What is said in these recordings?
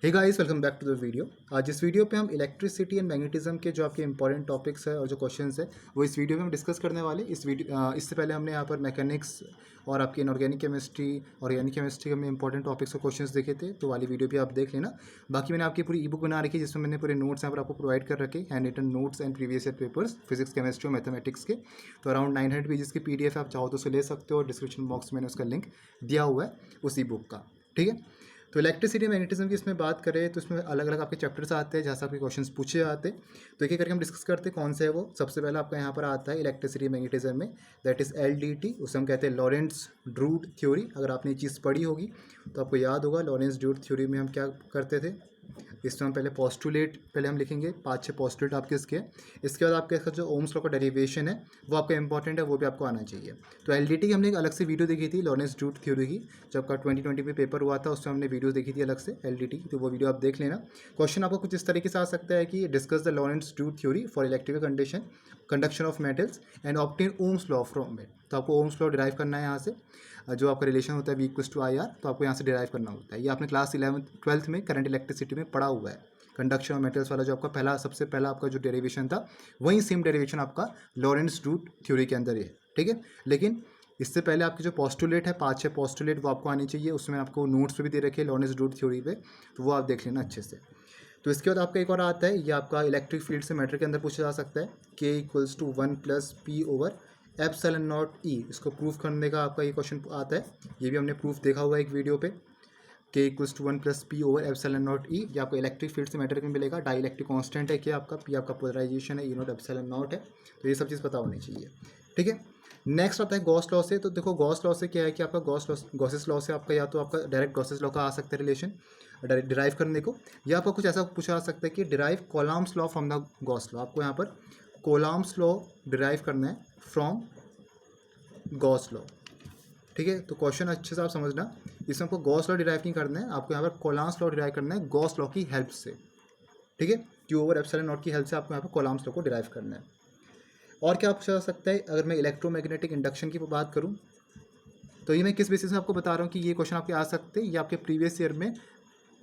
Hey guys, welcome back to the video. आज इस video पे हम इलेक्ट्रिसिटी एंड मैग्नेटिज्म के जो आपके इंपॉर्टेंट टॉपिक्स है और जो क्वेश्चंस है वो इस वीडियो में हम डिस्कस करने वाले। इससे पहले हमने यहाँ पर मैकेनिक्स और आपकी इनऑर्गेनिक केमिस्ट्री, ऑर्गेनिक केमिस्ट्री के हमने इंपॉर्टेंट टॉपिक्स और क्वेश्चंस देखे थे, तो वाली वीडियो भी आप देख लेना। बाकी मैंने आपकी पूरी ई बुक बना रखी है जिसमें मैंने पूरे नोट्स यहाँ पर आपको प्रोवाइड कर रखे, hand written notes and previous year papers physics, chemistry और मैथमेटिक्स के। तो अराउंड 900 पेजेस की PDF आप चाहो तो उसे ले सकते हो, और डिस्क्रिप्शन बॉक्स में मैंने उसका लिंक दिया हुआ है उस ई बुक का। ठीक है, तो इलेक्ट्रिसिटी मैग्नेटिज्म की इसमें बात करें तो इसमें अलग अलग आपके चैप्टर्स आते हैं जहाँ से आपके क्वेश्चंस पूछे जाते हैं। तो एक एक करके हम डिस्कस करते हैं कौन से है वो। सबसे पहले आपका यहाँ पर आता है इलेक्ट्रिसिटी मैग्नेटिज्म में, दैट इज़ LDT, उसे हम कहते हैं लॉरेंट्ज ड्रूट थ्योरी। अगर आपने ये चीज़ पढ़ी होगी तो आपको याद होगा लॉरेंट्ज ड्रूट थ्योरी में हम क्या करते थे। इसमें हम पहले पोस्टुलेट पहले हम लिखेंगे, 5-6 पोस्टुलेट आपके इसके। इसके बाद आपके इसका जो ओम्स लॉ का डेरिवेशन है वो आपका इंपॉर्टेंट है, वो भी आपको आना चाहिए। तो LDT की हमने एक अलग से वीडियो देखी थी लॉरेंट्ज ड्रूट थ्योरी की, जब आपका 2020 में पेपर हुआ था उसमें हमने वीडियो देखी थी अलग से LDT, तो वो वीडियो आप देख लेना। क्वेश्चन आपको कुछ इस तरीके से आ सकता है कि discuss the Lorentz Drude theory for electrical condition conduction of metals and obtain Ohm's law from it. तो आपको ओम्स लॉ डिराइव करना है यहाँ से, जो आपका रिलेशन होता है V=IR, तो आपको यहाँ से डिराइव करना होता है। ये आपने क्लास 11th-12th में करंट इलेक्ट्रिसिटी में पढ़ा हुआ है। कंडक्शन ऑफ मेटल्स वाला जो आपका पहला सबसे पहला आपका जो डेरिवेशन था वही सेम डेरिवेशन आपका लॉरेंट्ज ड्रूट थ्योरी के अंदर है। ठीक है, लेकिन इससे पहले आपके जो पोस्टुलेट है 5-6 पोस्टुलेट वो आपको आनी चाहिए। उसमें आपको नोट्स पे भी दे रखे लॉरेंट्ज ड्रूट थ्योरी पे, तो वो आप देख लेना अच्छे से। तो इसके बाद आपका एक और आता है, ये आपका इलेक्ट्रिक फील्ड से मैटर के अंदर पूछा जा सकता है, K=1+P/ε0E। इसको प्रूफ करने का आपका ये क्वेश्चन आता है, ये भी हमने प्रूफ देखा हुआ है एक वीडियो पे। K=1+P/ε0E, ये आपको इलेक्ट्रिक फील्ड से मैटर में मिलेगा। डाई इलेक्ट्रिक कॉन्स्टेंट है, क्या आपका P आपका पोलराइजेशन है, E0 है। तो ये सब चीज़ पता होनी चाहिए। ठीक है, नेक्स्ट आता है गॉस लॉ से। तो देखो गॉस लॉ से क्या है कि आपका गॉसेस लॉ से आपका या तो आपका डायरेक्ट गॉसेस लॉ का आ सकता है रिलेशन डिराइव करने को, या आपको कुछ ऐसा पूछा जा सकता है कि derive Coulomb's law from the Gauss law. आपको यहाँ पर कोलम्ब्स लॉ डिराइव करना है फ्रॉम गॉस लॉ। ठीक है, तो क्वेश्चन अच्छे से आप समझना, इसमें आपको गॉस लॉ डिराइव नहीं करना है, आपको यहाँ पर कोलम्ब्स लॉ डिराइव करना है गॉस लॉ की हेल्प से। ठीक है, Q/ε0 की हेल्प से आपको यहाँ पर कोलम्ब्स लॉ को डिराइव करना है। और क्या पूछा जा सकता है, अगर मैं इलेक्ट्रोमैग्नेटिक इंडक्शन की बात करूँ तो ये मैं किस बेसिस में आपको बता रहा हूँ कि ये क्वेश्चन आपके आ सकते हैं। ये आपके प्रीवियस ईयर में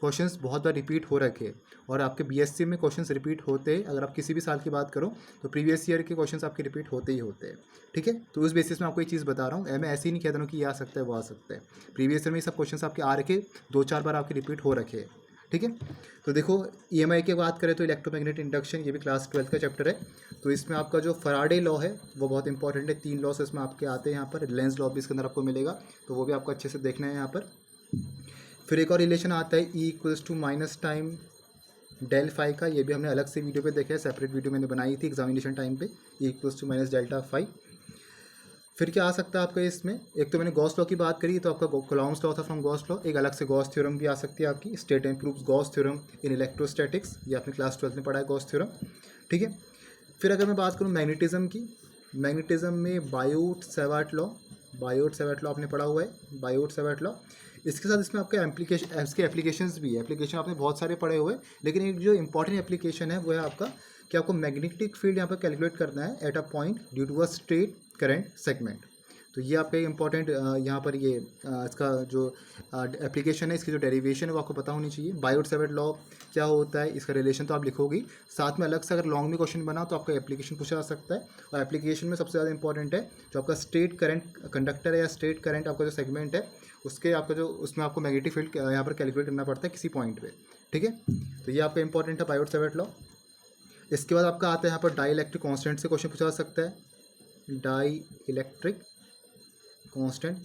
क्वेश्चंस बहुत बार रिपीट हो रखे हैं, और आपके B.SC में क्वेश्चंस रिपीट होते हैं। अगर आप किसी भी साल की बात करो तो प्रीवियस ईयर के क्वेश्चंस आपके रिपीट होते ही होते हैं। ठीक है, तो उस बेसिस में आपको एक चीज़ बता रहा हूँ, मैं ऐसे ही नहीं कहता हूँ कि ये आ सकता है वो आ सकता है। प्रीवियस ईयर में ये सब क्वेश्चंस आपके आ रखे, 2-4 बार आपके रिपीट हो रखे हैं। ठीक है, तो देखो EMI की बात करें तो इलेक्ट्रोमैग्नेटिक इंडक्शन, ये भी क्लास 12th का चैप्टर है। तो इसमें आपका जो फराडे लॉ है वो बहुत इंपॉर्टेंट है। 3 लॉस इसमें आपके आते हैं यहाँ पर, लेंस लॉ भी इसके अंदर आपको मिलेगा, तो वो भी आपको अच्छे से देखना है यहाँ पर। फिर एक और रिलेशन आता है E=माइनस टाइम डेल फाई का, ये भी हमने अलग से वीडियो पे देखा है, सेपरेट वीडियो मैंने बनाई थी एग्जामिनेशन टाइम पे, E=माइनस डेल्टा फाई। फिर क्या आ सकता है आपका इसमें, एक तो मैंने गॉस लॉ की बात करी, तो आपका कोलम्ब्स लॉ था फ्रॉम गॉस लॉ। एक अलग से गॉस थ्योरम भी आ सकती है आपकी, state and proves Gauss theorem in electrostatics, ये आपने क्लास 12th में पढ़ा है गॉस थ्योरम। ठीक है, फिर अगर मैं बात करूँ मैग्नेटिज्म की, मैग्नेटिज्म में बायोट-सैवर्ट लॉ आपने पढ़ा हुआ है, बायोट-सैवर्ट लॉ। इसके साथ इसमें आपके इसके एप्लीकेशंस भी है। एप्लीकेशन आपने बहुत सारे पढ़े हुए, लेकिन एक जो इंपॉर्टेंट एप्लीकेशन है वो है आपका कि आपको मैग्नेटिक फील्ड यहाँ पर कैलकुलेट करना है at a point due to a straight current segment. तो ये आपका इंपॉर्टेंट यहाँ पर ये इसका जो एप्लीकेशन है, इसकी जो डेरिवेशन है वो आपको पता होनी चाहिए। बायोट-सैवर्ट लॉ क्या होता है, इसका रिलेशन तो आप लिखोगे, साथ में अलग से अगर लॉन्ग में क्वेश्चन बना तो आपका एप्लीकेशन पूछा जा सकता है। और एप्लीकेशन में सबसे ज़्यादा इंपॉर्टेंट है जो आपका स्ट्रेट करंट कंडक्टर है या स्ट्रेट करंट आपका जो सेगमेंट है, उसके आपका जो उसमें आपको मैग्नेटिक फील्ड यहाँ पर कैलकुलेट करना पड़ता है किसी पॉइंट पे। ठीक है, तो ये आपका इंपॉर्टेंट है बायोट-सैवर्ट लॉ। इसके बाद आपका आता है यहाँ पर डाई इलेक्ट्रिक कॉन्स्टेंट से क्वेश्चन पूछा जा सकता है। डाई इलेक्ट्रिक कांस्टेंट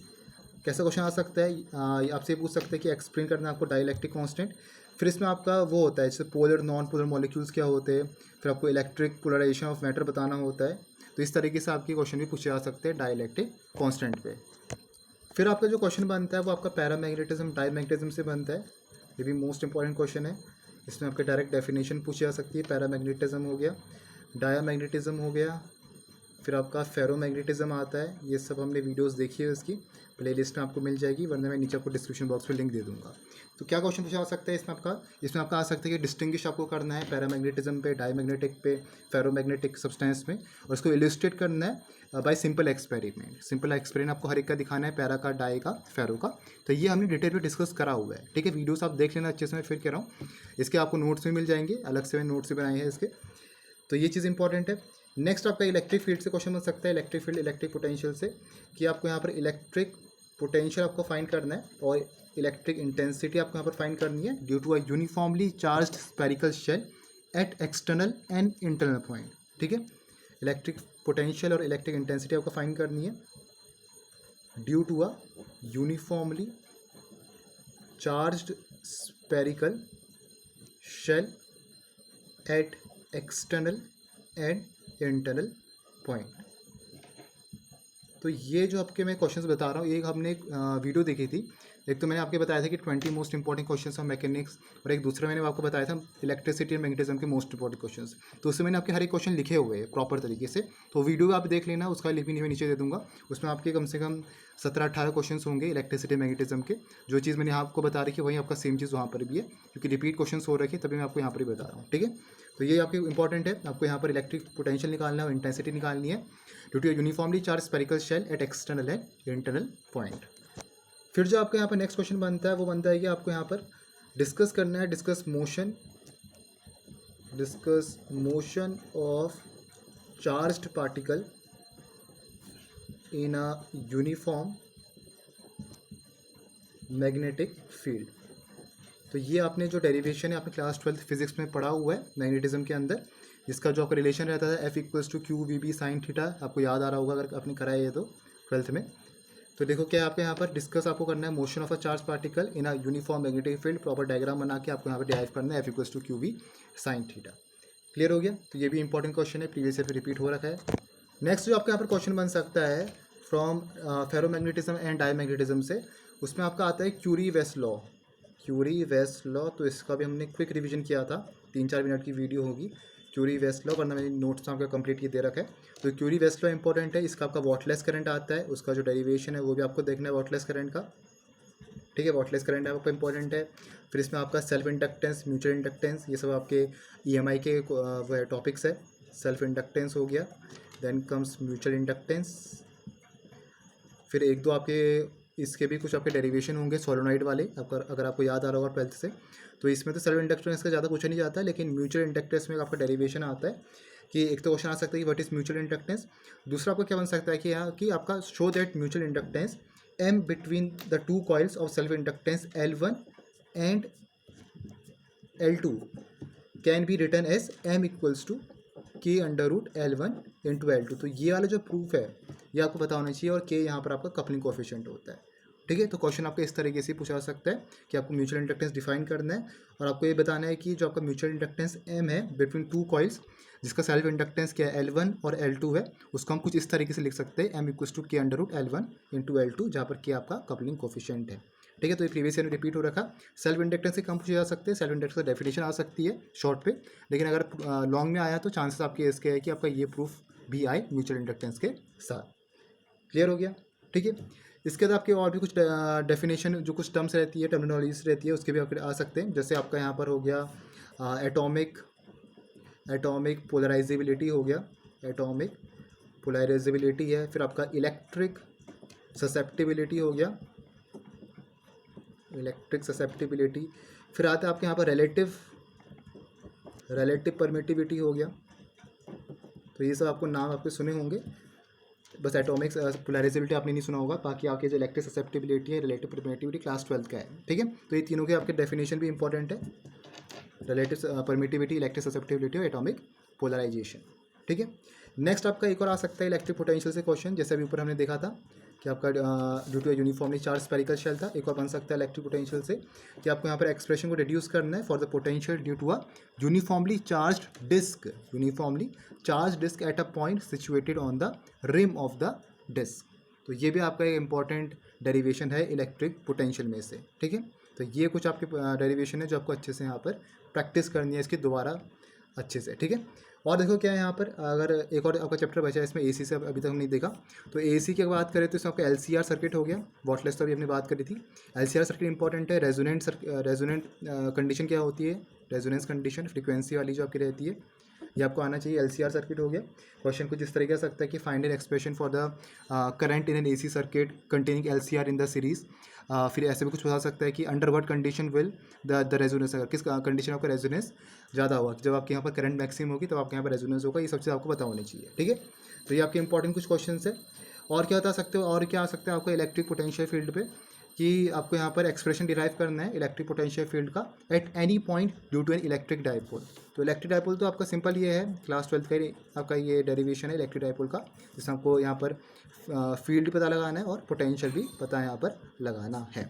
कैसा क्वेश्चन आ सकता है, आपसे पूछ सकते हैं कि एक्सप्लेन करना है आपको डाई इलेक्ट्रिक कांस्टेंट। फिर इसमें आपका वो होता है जैसे पोलर नॉन पोलर मॉलिक्यूल्स क्या होते हैं, फिर आपको इलेक्ट्रिक पोलराइजेशन ऑफ मैटर बताना होता है। तो इस तरीके से आपके क्वेश्चन भी पूछे जा सकते हैं डाई इलेक्ट्रिक कांस्टेंट पे। फिर आपका जो क्वेश्चन बनता है वो आपका पैरामैग्नेटिज्म डाईमैग्नेटिज्म से बनता है, ये भी मोस्ट इंपॉर्टेंट क्वेश्चन है। इसमें आपके डायरेक्ट डेफिनेशन पूछी जा सकती है। पैरामैग्नेटिज्म हो गया, डायामैग्नेटिज्म हो गया, फिर आपका फेरोमैग्नेटिज्म आता है, ये सब हमने वीडियोस देखी है, इसकी प्लेलिस्ट में आपको मिल जाएगी, वरना मैं नीचे आपको डिस्क्रिप्शन बॉक्स में लिंक दे दूंगा। तो क्या क्वेश्चन पूछा आ सकता है इसमें आपका आ सकता है कि डिस्टिंग्विश आपको करना है पैरामैग्नेटिज्म पे, डाईमैग्नेटिक पे, फेरोमैग्नेटिक सब्सटेंस में, और उसको इलस्ट्रेट करना है bye simple experiment. Simple experiment आपको हर एक का दिखाना है, पैरा का, डाई का, फेरो का। तो ये हमने डिटेल में डिस्कस करा हुआ है, ठीक है। वीडियोस आप देख लेना अच्छे से, मैं फिर कह रहा हूँ। इसके आपको नोट्स भी मिल जाएंगे, अलग से मैंने नोट्स भी बनाए हैं इसके। तो ये चीज़ इंपॉर्टेंट है। नेक्स्ट आपका इलेक्ट्रिक फील्ड से क्वेश्चन बन सकता है, इलेक्ट्रिक फील्ड, इलेक्ट्रिक पोटेंशियल से, कि आपको यहाँ पर इलेक्ट्रिक पोटेंशियल आपको फाइंड करना है और इलेक्ट्रिक इंटेंसिटी आपको यहाँ पर फाइंड करनी है due to a uniformly charged spherical shell at external and internal point, ठीक है। इलेक्ट्रिक पोटेंशियल और इलेक्ट्रिक इंटेंसिटी आपको फाइंड करनी है due to a uniformly charged spherical shell at external and internal point. तो ये जो आपके मैं क्वेश्चंस बता रहा हूँ, एक हमने एक वीडियो देखी थी। एक तो मैंने आपके बताया था कि 20 most important questions of mechanics, और एक दूसरा मैंने आपको बताया था इलेक्ट्रिसिटी एंड मैग्नेटिज्म के मोस्ट इंपॉर्टेंट क्वेश्चंस। तो उसमें मैंने आपके हर एक क्वेश्चन लिखे हुए हैं प्रॉपर तरीके से, तो वीडियो आप देख लेना, उसका लिंक भी मैं नीचे दे दूँगा। उसमें आपके कम से कम 17-18 क्वेश्चन होंगे इलेक्ट्रिसिटी मैग्नेटिज्म के। जो चीज़ मैंने आपको बता रखी है वही आपका सेम चीज़ वहाँ पर भी है, क्योंकि रिपीट क्वेश्चन हो रखे, तभी मैं आपको यहाँ पर भी बता रहा हूँ, ठीक है। तो ये आपके इंपॉर्टेंट है, आपको यहाँ पर इलेक्ट्रिक पोटेंशियल निकालना है और इंटेंसिटी निकालनी है due to uniformly charge spherical shell at external and internal point. फिर जो आपको यहाँ पर नेक्स्ट क्वेश्चन बनता है वो बनता है कि आपको यहाँ पर डिस्कस करना है, discuss motion of charged particle in a uniform magnetic field. तो ये आपने जो डेरिवेशन है आपने क्लास 12 फिजिक्स में पढ़ा हुआ है मैग्नेटिज्म के अंदर। इसका जो आपका रिलेशन रहता है F=QVB sin थीटा, आपको याद आ रहा होगा अगर आपने कराया है तो 12th में। तो देखो क्या आपको यहाँ पर डिस्कस आपको करना है motion of a charge particle in a uniform magnetic field, proper diagram बना के आपको यहाँ पर डिराइव करना है F=QV sin थीटा। क्लियर हो गया। तो ये भी इंपॉर्टेंट क्वेश्चन है, प्रीवियस ईयर पे रिपीट हो रखा है। नेक्स्ट जो आपका यहाँ पर क्वेश्चन बन सकता है फ्रॉम फेरोमैग्नेटिज्म एंड डाईमैग्नेटिज्म से, उसमें आपका आता है क्यूरी-वेस्ट लॉ। तो इसका भी हमने क्विक रिवीजन किया था, 3-4 मिनट की वीडियो होगी क्यूरी-वेस्ट लॉ, वरना मैंने नोट्स आपका कंप्लीट ये दे रखा है। तो क्यूरी-वेस्ट लॉ इंपॉर्टेंट है। इसका आपका वॉटलेस करंट आता है, उसका जो डेरिवेशन है वो भी आपको देखना है वॉटलेस करंट का, ठीक है। वॉटलेस करंट आपको इंपॉर्टेंट है। फिर इसमें आपका सेल्फ इंडक्टेंस, म्यूचुअल इंडक्टेंस, ये सब आपके EMI के वो टॉपिक्स है। सेल्फ इंडक्टेंस हो गया, देन कम्स म्यूचुअल इंडक्टेंस। फिर एक दो आपके इसके भी कुछ आपके डेरिवेशन होंगे सोलोनॉइड वाले, आपका अगर आपको याद आ रहा होगा 12th से। तो इसमें तो सेल्फ इंडक्टेंस का ज़्यादा पूछा नहीं जाता है, लेकिन म्यूचुअल इंडक्टेंस में आपका डेरिवेशन आता है कि एक तो क्वेश्चन आ सकता है कि व्हाट इज म्यूचुअल इंडक्टेंस। दूसरा आपको क्या बन सकता है कि यहाँ कि आपका show that mutual inductance M between the two coils of self inductance L1 and L2 can be written as M=K √ L1 into L2। तो ये वाला जो प्रूफ है ये आपको पता होना चाहिए, और K यहाँ पर आपका कपलिंग कोफिशिएंट होता है, ठीक है। तो क्वेश्चन आपका इस तरीके से पूछा जा सकता है कि आपको म्यूचुअल इंडक्टेंस डिफाइन करना है, और आपको ये बताना है कि जो आपका म्यूचुअल इंडक्टेंस M है बिटवीन टू कॉइल्स, जिसका सेल्फ इंडक्टेंस क्या है L1 और L2 है, उसको हम कुछ इस तरीके से लिख सकते हैं M=K √ L1 into L2, जहाँ पर K आपका कपलिंग कोफिशिएंट है, ठीक है। तो ये प्रीवियस ईयर में रिपीट हो रखा। सेल्फ इंडक्टेंस से कम पूछे जा सकते हैं, सेल्फ इंडक्टेंस का डेफिनेशन आ सकती है शॉर्ट पे, लेकिन अगर लॉन्ग में आया तो चांसेस आपके इसके है कि आपका ये प्रूफ भी आए म्यूचुअल इंडक्टेंस के साथ। क्लियर हो गया, ठीक है। इसके बाद आपके और भी कुछ डेफिनेशन, जो कुछ टर्म्स रहती है, टर्मिनोलॉजीज रहती है, उसके भी आपके आ सकते हैं। जैसे आपका यहाँ पर हो गया एटॉमिक पोलराइजेबिलिटी हो गया, एटॉमिक पोलराइजेबिलिटी है। फिर आपका इलेक्ट्रिक ससेप्टिबिलिटी हो गया, इलेक्ट्रिक ससेप्टिबिलिटी। फिर आता है आपके यहाँ पर रिलेटिव परमिटिविटी हो गया। तो ये सब आपको नाम आपके सुने होंगे, बस एटॉमिक पोलराइजेबिलिटी आपने नहीं सुना होगा। बाकी आपके जो इलेक्ट्रिक ससेप्टिबिलिटी है, रिलेटिव परमिटिविटी क्लास 12 का है, ठीक है। तो ये तीनों के आपके डेफिनेशन भी इंपॉर्टेंट है, रिलेटिव परमिटिविटी, इलेक्ट्रिक ससेप्टिबिलिटी और एटॉमिक पोलराइजेशन, ठीक है। नेक्स्ट आपका एक और आ सकता है इलेक्ट्रिक पोटेंशियल से क्वेश्चन, जैसे अभी ऊपर हमने देखा था कि आपका due to uniformly charge spherical shell था। एक और बन सकता है इलेक्ट्रिक पोटेंशियल से कि आपको यहाँ पर एक्सप्रेशन को रिड्यूस करना है for the potential due to a uniformly charged disc at a point situated on the rim of the disc. तो ये भी आपका एक इंपॉर्टेंट डेरिवेशन है इलेक्ट्रिक पोटेंशियल में से, ठीक है। तो ये कुछ आपके डेरिवेशन है जो आपको अच्छे से यहाँ पर प्रैक्टिस करनी है, इसकी दोबारा अच्छे से, ठीक है। और देखो क्या है यहाँ पर, अगर एक और आपका चैप्टर बचा है इसमें एसी से, अभी तक हम नहीं देखा। तो एसी की बात करें तो इसमें आपका एलसीआर सर्किट हो गया, वॉटलेस तो अभी हमने बात करी थी। एलसीआर सर्किट इंपॉर्टेंट है। रेजोनेंट कंडीशन क्या होती है, रेजोनेंस कंडीशन फ्रीक्वेंसी वाली जो आपकी रहती है, ये आपको आना चाहिए। एलसीआर सर्किट हो गया। क्वेश्चन कुछ इस तरीके से सकता है कि find an expression for the current in an AC circuit containing LCR in the series. फिर ऐसे भी कुछ बता सकता है कि under what condition will the resonance, अगर किस कंडीशन आपका रेजोनेंस ज़्यादा हुआ, जब आपके यहाँ पर करंट मैक्सिमम होगी तब आपके यहाँ पर रेजोनेंस होगा। ये सब चीज़ आपको पता होनी चाहिए, ठीक है। तो ये आपके इंपॉर्टेंट कुछ क्वेश्चन है। और क्या बता सकते हो, और क्या आ सकता है आपको इलेक्ट्रिक पोटेंशियल फील्ड पे, कि आपको यहाँ पर एक्सप्रेशन डिराइव करना है इलेक्ट्रिक पोटेंशियल फील्ड का at any point due to an electric dipole. तो इलेक्ट्रिक डाइपोल तो आपका सिंपल ये है, क्लास 12 का आपका ये डेरिवेशन है इलेक्ट्रिक डाइपोल का, जिसमें आपको यहाँ पर फील्ड पता लगाना है और पोटेंशियल भी पता है यहाँ पर लगाना है,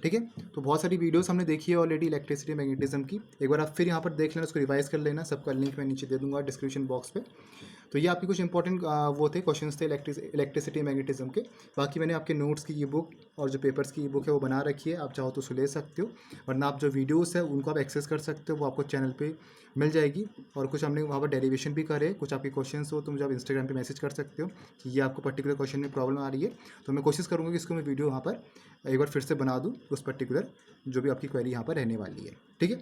ठीक है। तो बहुत सारी वीडियोस हमने देखी है ऑलरेडी इलेक्ट्रिसिटी मैग्नेटिज्म की, एक बार आप फिर यहाँ पर देख लेना, उसको रिवाइज कर लेना। सबका लिंक मैं नीचे दे दूँगा डिस्क्रिप्शन बॉक्स पे। तो ये आपके कुछ इंपॉर्टेंट वो थे क्वेश्चंस थे इलेक्ट्रिसिटी मैग्नेटिज्म के। बाकी मैंने आपके नोट्स की ई बुक और जो पेपर्स की ई बुक है वो बना रखी है, आप चाहो तो उसको ले सकते हो, वरना आप जो वीडियोस है उनको आप एक्सेस कर सकते हो, वो आपको चैनल पे मिल जाएगी। और कुछ हमने वहाँ पर डेरिवेशन भी करे, कुछ आपके क्वेश्चंस हो तो मुझे आप इंस्टाग्राम पे मैसेज कर सकते हो कि ये आपको पर्टिकुलर क्वेश्चन में प्रॉब्लम आ रही है, तो मैं कोशिश करूँगा कि इसको मैं वीडियो वहाँ पर एक बार फिर से बना दूँ उस पर्टिकुलर जो भी आपकी क्वेरी यहाँ पर रहने वाली है, ठीक है।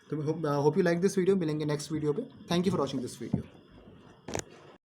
तो hope you like this video. मिलेंगे नेक्स्ट वीडियो पे। Thank you for watching this video.